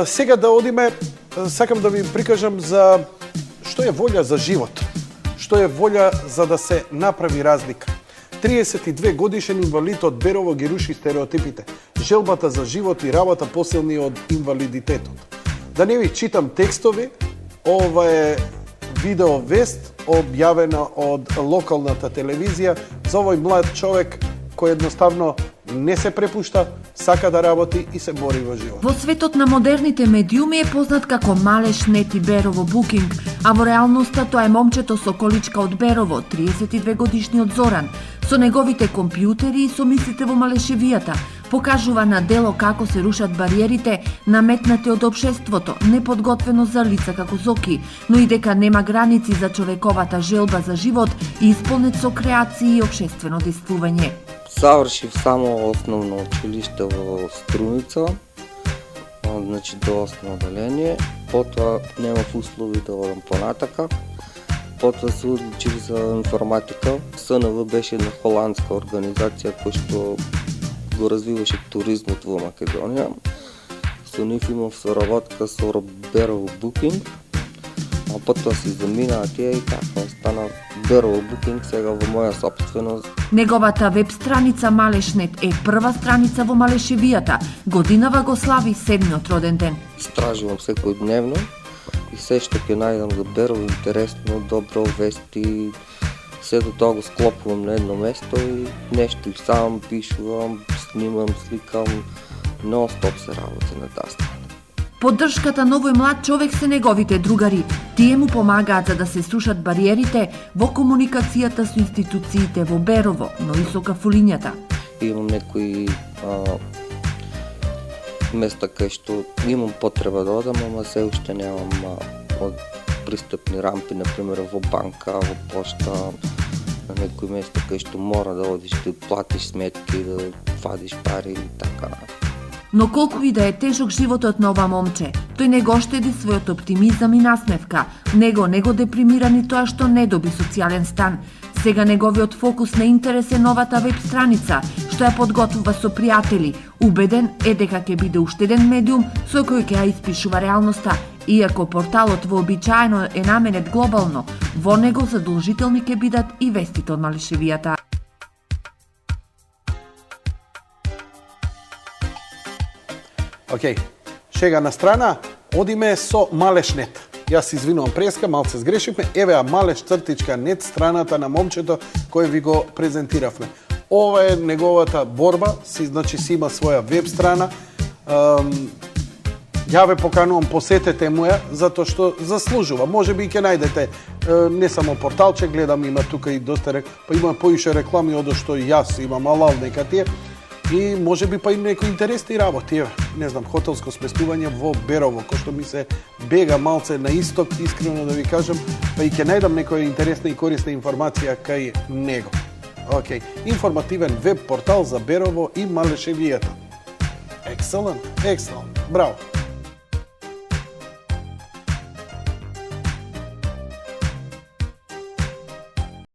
Сега да одиме, сакам да ви прикажам за што е волја за живот, што е волја за да се направи разлика. 32 годишен инвалид од Берово ги руши стереотипите. Желбата за живот и работа посилни од инвалидитетот. Да не ви читам текстови, ова е видео вест објавена од локалната телевизија за овој млад човек кој едноставно не се препушта, сака да работи и се бори во живот. Во светот на модерните медиуми е познат како Малеш Нет и Берово Букинг, а во реалноста тоа е момчето со количка од Берово, 32 годишниот Зоран, со неговите компјутери и со мислите во малешевијата. Покажува на дело како се рушат бариерите наметнати од општеството, неподготвено за лица како Зоки, но и дека нема граници за човековата желба за живот и исполнет со креации и општествено действување. Завршив само основно училиште во Струница, значи до основно одделение, потоа немав услови да одам понатака, потоа се одлучив за информатика. СНВ беше една холандска организација која што го развиваше туризмот во Македонија. Со нив имав соработка со Берово Букинг, а потоа се заминаа тие и така стана Берово Букинг сега во моја сопственост. Неговата веб страница Малешнет е прва страница во малешевијата. Годинава го слави 7-миот роден ден. Истражувам секојдневно и се што ќе најдам за Берово интересно, добро, вести, се до тоа го склопувам на едно место и нешто сам пишувам, снимам, сликам, нон-стоп се работи на таа страна. Поддршката на овој млад човек се неговите другари. Тие му помагаат за да се срушат бариерите во комуникацијата со институциите во Берово, но и со кафулињата. Имам некои места кај што имам потреба да одам, ама се уште немам од пристапни рампи, например во банка, во пошта, на некои места кај што мора да одиш да платиш сметки, да вадиш пари и така. Но колку и да е тежок животот на ова момче, тој не го штеди својот оптимизам и насмевка. Него не го депримира ни тоа што не доби социјален стан. Сега неговиот фокус на интерес е новата веб страница, што ја подготвува со пријатели. Убеден е дека ќе биде уште еден медиум со кој ќе ја испишува реалноста. Иако порталот вообичаено е наменет глобално, во него задолжителни ќе бидат и вестите од малешевијата. Океј, шега на страна, одиме со Малешнет. Јас извинувам преска, малце сгрешивме. Еве Малеш цртичка нет страната на момчето кој ви го презентиравме. Ова е неговата борба, значи си има своја веб страна. Ја ве поканувам, посетете му ја, затоа што заслужува. Може би ќе најдете не само порталче, гледам има тука и доста па има поише реклами од што јас имам алал нека тие. И може би па и некои интересни работи. Не знам, хотелско сместување во Берово, кој што ми се бега малце на исток, искрено да ви кажам, па и ќе најдам некоја интересна и корисна информација кај него. Океј, информативен веб портал за Берово и малешевијата. Excellent, браво.